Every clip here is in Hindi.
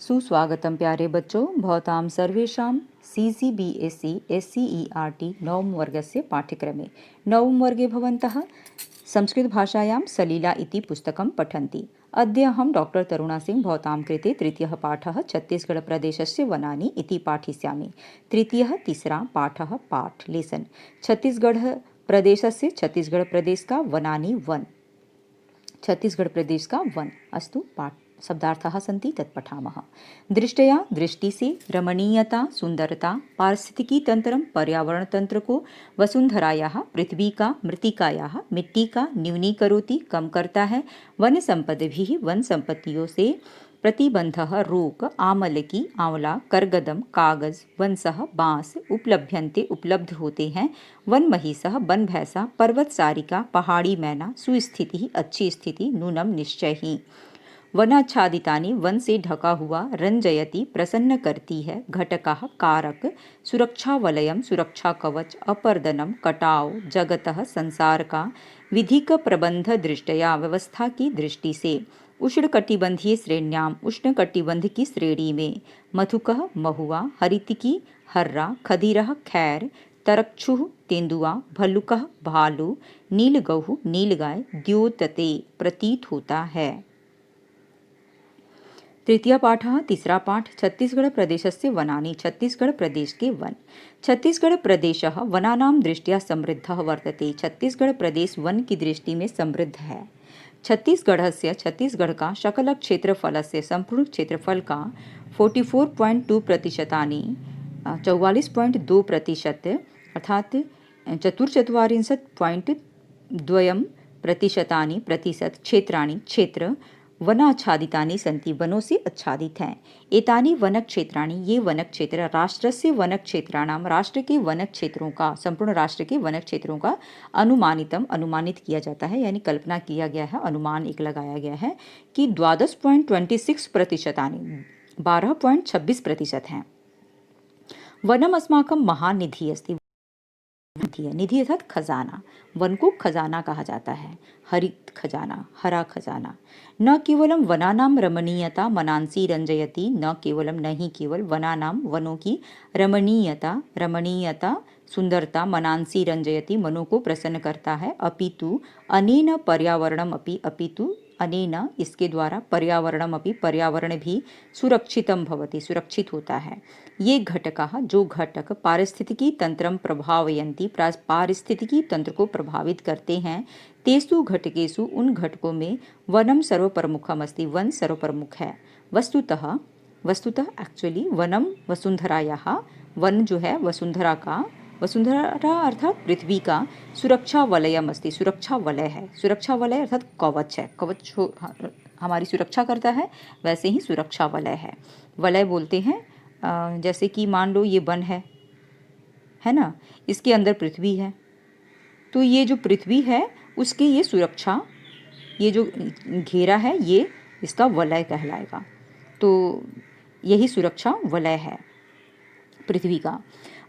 सुस्वागतम प्यारे बच्चों, भवतां सर्वेषां CCBSE SCERT नवम वर्गस्य पाठ्यक्रमे नवम वर्गे भवन्तः संस्कृतभाषायां सलीला इति पुस्तकं पठन्ति। अद्य अहं डॉक्टर तरुणा सिंह भवतां कृते तृतीयः पाठः छत्तीसगढ़प्रदेशस्य वनानि इति पाठयिष्यामि। तृतीयः तीसरा पाठः पाठ लेसन छत्तीसगढ़प्रदेशस्य छत्तीसगढ़प्रदेशका वनानि वन छत्तीसगढ़प्रदेश का वन अस्तु पाठ शब्दार्थाः सन्ति तत् पठामः। दृष्टया दृष्टि से रमणीयता सुंदरता पारिस्थितिकी तंत्रम पर्यावरण तंत्र को वसुंधरायाः पृथ्वी का मृत्तिकायाः मिट्टी का न्यूनीकरोति कम करता है। वन संपद्भिः वन संपत्तियों से प्रतिबंधः रोक आमलकी आंवला करगदम कागज वंशः बांस उपलभ्यन्ते उपलब्ध होते हैं। वन महिषः वन भैंसा पर्वत सारिका पहाड़ी मैना सुस्थिति अच्छी स्थिति नूनम निश्चय ही। वनाच्छादितानि वन से ढका हुआ रंजयति प्रसन्न करती है। घटकाः कारक सुरक्षा वलयम सुरक्षा कवच अपर्दनम कटाव जगतः संसार का विधिक प्रबंध दृष्टया व्यवस्था की दृष्टि से उष्णकटिबंधीय श्रेण्याम उष्णकटिबंध की श्रेणी में मथुकः महुआ हरितिकी हर्रा खदीरः खैर तरक्षुः तेंदुआ भल्लुकः भालू नीलगौः नीलगाय द्योतते प्रतीत होता है। तृतीय पाठः तीसरा पाठ छत्तीसगढ़ प्रदेशस्य वनानि छत्तीसगढ़ प्रदेश के वन। छत्तीसगढ़ प्रदेशः वनानां दृष्ट्या समृद्धः वर्तते। छत्तीसगढ़ प्रदेश वन की दृष्टि में समृद्ध है। छत्तीसगढ़ का शकल क्षेत्रफलस्य संपूर्ण क्षेत्रफल का 44.2% 44.2% अर्थात 44.2% क्षेत्र वनाच्छादितानि सन्ति वनों से आच्छादित हैं। एतानि वन क्षेत्राणि ये वन क्षेत्र राष्ट्रस्य वन क्षेत्राणां राष्ट्र के वन क्षेत्रों का संपूर्ण राष्ट्र के वन क्षेत्रों का अनुमानित किया जाता है, यानी कल्पना किया गया है, अनुमान एक लगाया गया है कि 12.26% 12.26% हैं। वनम अस्माकं महानिधि अस्ति। निधि अर्थात खजाना। वन को खजाना कहा जाता है। हरित खजाना हरा खजाना। न केवलम वनानां रमणीयता मनांसी रंजयति न केवलम नहीं केवल वनानां वनों की रमणीयता सुंदरता मनांसी रंजयति मनों को प्रसन्न करता है। अपितु अनेन पर्यावरणम अपितु अनेन इसके द्वारा पर्यावरणम पर्यावरण भी सुरक्षितम भवति सुरक्षित होता है। ये घटकाः जो घटक पारिस्थितिकी तंत्रम प्रभावयन्ति पारिस्थितिकी तंत्र को प्रभावित करते हैं। तेसु घटकेषु उन घटकों में वनम सर्वप्रमुखम अस्ति वन सर्वप्रमुख है। वस्तुतः एक्चुअली वनम वसुंधरायाः वन जो है वसुंधरा अर्थात पृथ्वी का सुरक्षा वलयम अस्ति सुरक्षा वलय है। सुरक्षा वलय अर्थात कवच है। कवच हमारी सुरक्षा करता है, वैसे ही सुरक्षा वलय है। वलय बोलते हैं जैसे कि मान लो ये वन है ना, इसके अंदर पृथ्वी है, तो ये जो पृथ्वी है उसके ये सुरक्षा ये जो घेरा है ये इसका वलय कहलाएगा। तो यही सुरक्षा वलय है पृथ्वी का।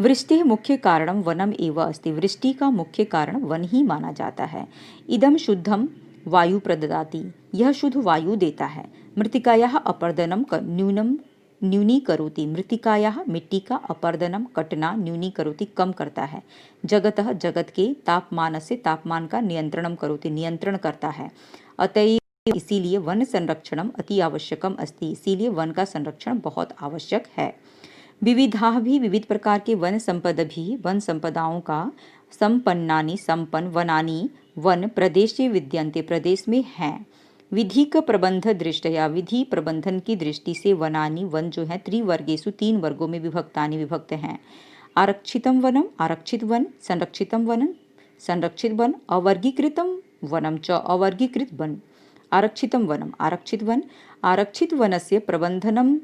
वृष्टि मुख्य कारणम वनम एव अस्ति। वृष्टि का मुख्य कारण वन ही माना जाता है। इदम शुद्धम वायु प्रददाति यह शुद्ध वायु देता है। मृत्तिकायाः अपर्दनम न्यूनीकरोति मृत्तिकायाः मिट्टी का अपर्दनम कटना न्यूनीकरोति कम करता है। जगतः जगत के तापमान से तापमान का नियंत्रणम करोति नियंत्रण करता है। अतएव इसीलिए वन संरक्षणम अति आवश्यकम अस्ति। इसीलिए वन का संरक्षण बहुत आवश्यक है। विविधाः भी विविध प्रकार के वन संपदभिः वन संपदाओं का संपन्नानि संपन्न वनानि वन प्रदेशे विद्यन्ते प्रदेश में हैं। विधिक प्रबंध दृष्टया विधि प्रबंधन की दृष्टि से वनानि वन जो है त्रिवर्गेषु 3 वर्गों में विभक्त हैं। आरक्षितम वनम आरक्षित वन संरक्षितम वनम संरक्षित वन अवर्गीकृतम वनम च अवर्गीकृत वन। आरक्षितम वनम आरक्षित वन आरक्षित वनस्य प्रबंधनम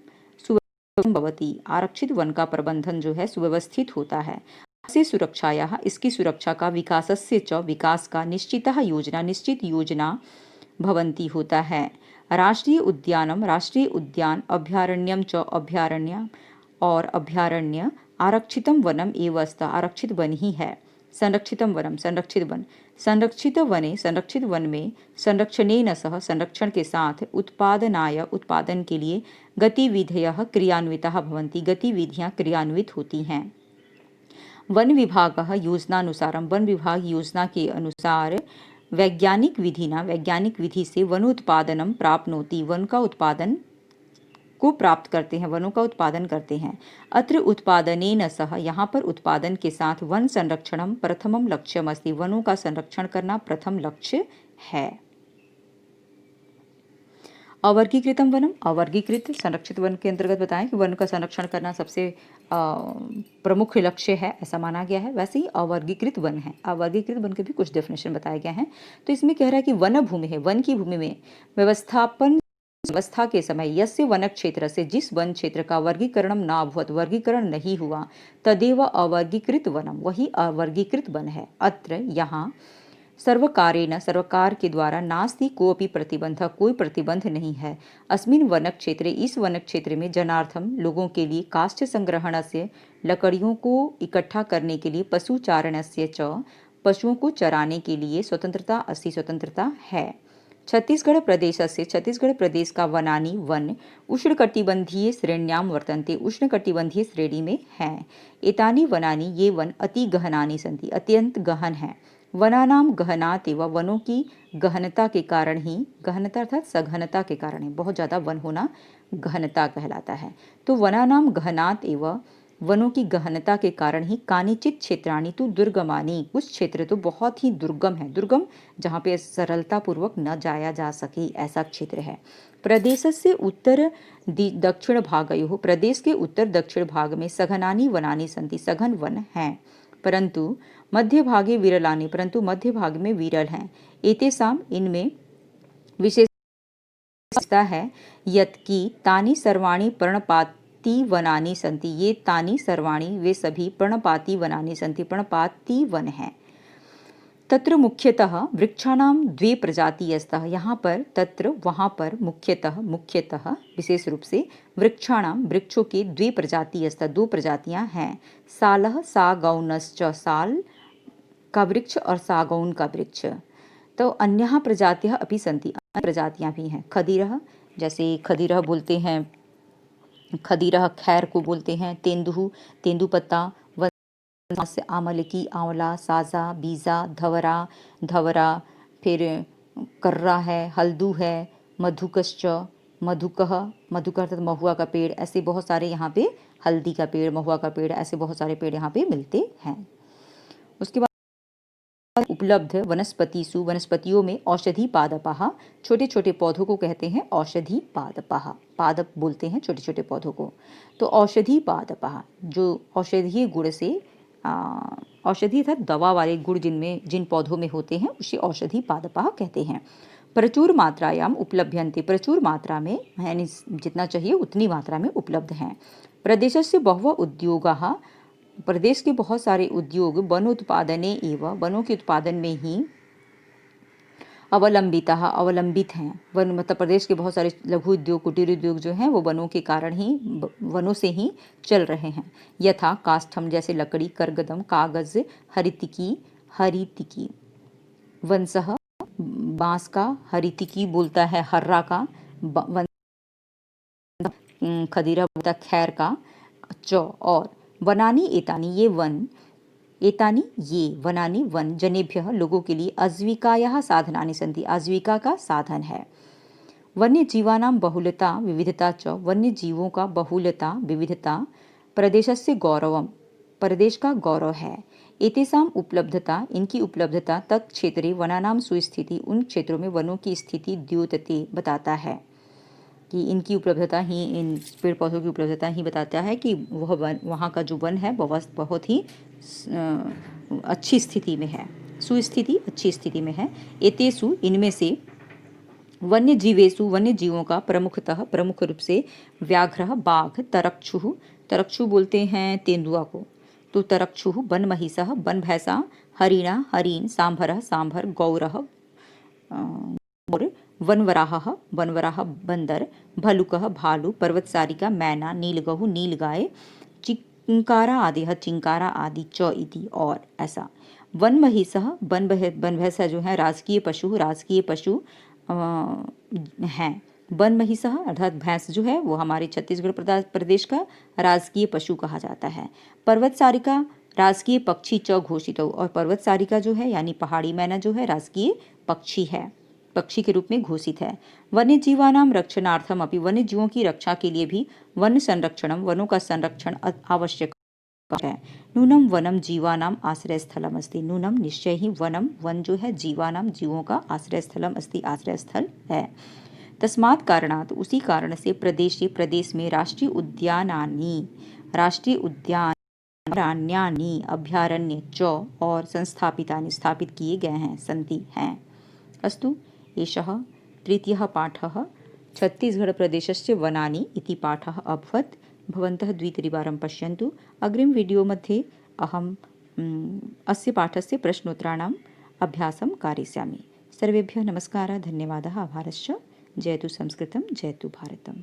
भवति आरक्षित वन का प्रबंधन जो है सुव्यवस्थित होता है। से सुरक्षायाः इसकी सुरक्षा का विकासस्य च विकास का निश्चित योजना भवन्ति होता है। राष्ट्रीय उद्यान अभ्यारण्यम च अभ्यारण्य और अभ्यारण्य आरक्षितम वनम एव अस्ति आरक्षित वन ही है। संरक्षितं वनम संरक्षित वन, संरक्षित वने संरक्षित वन में संरक्षणेन सह संरक्षण के साथ उत्पादनाय उत्पादन के लिए गतिविधयः क्रियान्विताः भवन्ति, गतिविधियाँ क्रियान्वित होती हैं। वन विभागः योजनानुसारम, वन विभाग योजना के अनुसार वैज्ञानिक विधि से वनोत्पादनम प्राप्नोति, वन का उत्पादन को प्राप्त करते हैं, वनों का उत्पादन करते हैं। अत्र उत्पादनेन सह, यहाँ पर उत्पादन के साथ वन संरक्षणम प्रथमम लक्ष्यम अस्ति, वनों का संरक्षण करना प्रथम लक्ष्य है। अवर्गीकृतम वनम, अवर्गीकृत संरक्षित वन के अंतर्गत बताएं कि वन का संरक्षण करना सबसे प्रमुख लक्ष्य है, ऐसा माना गया है। वैसे ही अवर्गीकृत वन है, अवर्गीकृत वन के भी कुछ डेफिनेशन बताए गए हैं। तो इसमें कह रहा है कि वन भूमि है, वन की भूमि में व्यवस्था के समय यस्य वन क्षेत्र से, जिस वन क्षेत्र का वर्गीकरणम न भवत, वर्गीकरण नहीं हुआ, तदेव अवर्गीकृत वनम, वही अवर्गीकृत वन है। अत्र यहाँ सर्वकारेण, सर्वकार के द्वारा नास्ति कोऽपि प्रतिबंध, कोई प्रतिबंध नहीं है। अस्मिन् वन क्षेत्रे, इस वन क्षेत्र में जनार्थम, लोगों के लिए, काष्ठ संग्रहणस्य, लकड़ियों को इकट्ठा करने के लिए, पशुचारणस्य च, पशुओं को चराने के लिए स्वतंत्रता अस्ति, स्वतंत्रता है। छत्तीसगढ़ प्रदेश से, छत्तीसगढ़ प्रदेश का वनानि, वन उष्णकटिबंधीय श्रेण्यां वर्तन्ते, उष्णकटिबंधीय श्रेणी में हैं। एतानि वनानि, ये वन अति गहनानि सन्ति, अत्यंत गहन हैं। वनानाम गहनात एव, वनों की गहनता के कारण ही, गहनता अर्थात सघनता के कारण ही, बहुत ज़्यादा वन होना गहनता कहलाता है। तो वनानाम गहनात एव, वनों की गहनता के कारण ही, कानिचित क्षेत्राणि तु दुर्गमानि, कुछ क्षेत्र तो बहुत ही दुर्गम है, दुर्गम जहाँ पे सरलता पूर्वक न जाया जा सके, ऐसा क्षेत्र है। प्रदेशस्य उत्तर दक्षिण भागयोः, प्रदेश के उत्तर दक्षिण भाग में सघनानि वनानि सन्ति, सघन वन हैं। परंतु मध्य भागे विरलानि, परंतु मध्य भाग में विरल हैं। एतेषाम, इनमें विशेषता है यत्कि तानि सर्वाणि पर्णपाती वनानि सन्ति, ये तानि सर्वाणि, वे सभी पर्णपाती वनानि सन्ति, पर्णपाती वन हैं। तत्र मुख्यतः वृक्षाणां द्वे प्रजाति स्तः, यहाँ पर तत्र वहाँ पर मुख्यतः विशेष रूप से वृक्षाणां, वृक्षों के द्वे प्रजाति स्तः, दो प्रजातियाँ हैं। सालः सागौनश्च, साल का वृक्ष और सागौन का वृक्ष। तो अन्यः प्रजातियाँ अपि सन्ति, अन्य प्रजातियाँ भी हैं। खदिरः, जैसे खदिरः बोलते हैं, खदिरः खैर को बोलते हैं। तेंदुः, तेंदुपत्ता। से आमलकी, आंवला, साजा, बीजा, धवरा, फिर कर्रा है, हल्दू है, मधुकश्च, मधुकः अर्थात महुआ का पेड़। ऐसे बहुत सारे यहाँ पे, हल्दी का पेड़, महुआ का पेड़, ऐसे बहुत सारे पेड़ यहाँ पे मिलते हैं। उसके बाद उपलब्ध वनस्पतिषु, वनस्पतियों में औषधि पादपाः, छोटे छोटे पौधों को कहते हैं औषधि पादपाः, पादप बोलते हैं छोटे छोटे पौधों को। तो औषधि पादपाः, जो औषधीय गुण से, औषधि अर्थात दवा वाले गुण जिन पौधों में होते हैं, उसे औषधि पादपाः कहते हैं। प्रचुर मात्रायाम उपलभ्यन्ते, प्रचुर मात्रा में, यानी जितना चाहिए उतनी मात्रा में उपलब्ध हैं। प्रदेशस्य बहवः उद्योगाः, प्रदेश के बहुत सारे उद्योग वनोत्पादने एव, वनों के उत्पादन में ही अवलंबित हैं। वन मतलब प्रदेश के बहुत सारे लघु उद्योग, कुटीर उद्योग जो हैं वो वनों के कारण ही, वनों से ही चल रहे हैं। यथा काष्ठम, जैसे लकड़ी, करगदम, कागज, हरितिकी, वंसः बांस का, हरितिकी बोलता है हर्रा का, खदीरा बोलता है खैर का, और वनानी एतानी, ये वन, एतानी ये वनानि, वन जनेभ्यः, लोगों के लिए, आजीविकायाः साधनानि सन्ति, आजीविका का साधन है। वन्य जीवानां बहुलता विविधता च, वन्य जीवों का बहुलता विविधता प्रदेशस्य गौरवम, प्रदेश का गौरव है। एतेषाम उपलब्धता, इनकी उपलब्धता, तत् क्षेत्रे वनानां सुस्थिति, उन क्षेत्रों में वनों की स्थिति द्योतते, बताता है कि इनकी उपलब्धता ही, इन पेड़ पौधों की उपलब्धता ही बताता है कि वह वन, वहाँ का जो वन है बहुत ही अच्छी स्थिति में है, सुस्थिति, अच्छी स्थिति में है। एतेषु, इनमें से, वन्य जीवेषु, वन्य जीवों का प्रमुख रूप से व्याघ्र, बाघ, तरक्षु बोलते हैं तेंदुआ को, तो तरक्षु, वन महिषः, वन भैंसा, हरिणा, हरिण, सांभर, गौरः, वनवराह बंदर, भलुकः, भालू, पर्वतसारिका, मैना, नीलगहु, नीलगाय, चिंकारा आदि च इति, और ऐसा। वन महिषः, वन भैंसा जो है राजकीय पशु हैं। वन महिषः अर्थात भैंस जो है वो हमारे छत्तीसगढ़ प्रदेश का राजकीय पशु कहा जाता है। पर्वत सारिका राजकीय पक्षी च घोषित हो, और पर्वत सारिका जो है यानी पहाड़ी मैना जो है राजकीय पक्षी है, पक्षी के रूप में घोषित है। वन्य जीवानाम रक्षणार्थम अपि, वन्य जीवों की रक्षा के लिए भी वन संरक्षणम, वनों का संरक्षण आवश्यक है। नूनम वनम जीवानाम आश्रय स्थलम अस्ति, नूनम निश्चय ही वनम, वन जो है जीवानाम जीवों का आश्रय स्थलम अस्ति आश्रय स्थल है। तस्मात् कारणात् उसी कारण से प्रदेश में राष्ट्रीय उद्यान अरण्यानि अभयारण्य च और संस्थापितानि स्थापित किए गए हैं, सन्ति हैं। अस्तु एषः तृतीयः पाठः छत्तीसगढ़प्रदेशस्य वनानि इति पाठः अभवत्। भवन्तः द्वित्रिवारं पश्यन्तु। अग्रिम वीडियो मध्ये अहम् अस्य पाठस्य प्रश्नोत्तराणाम् अभ्यासं कारयिष्यामि। सर्वेभ्यः नमस्कारः, धन्यवादः, आभारश्च। जयतु संस्कृतं, जयतु भारतम्।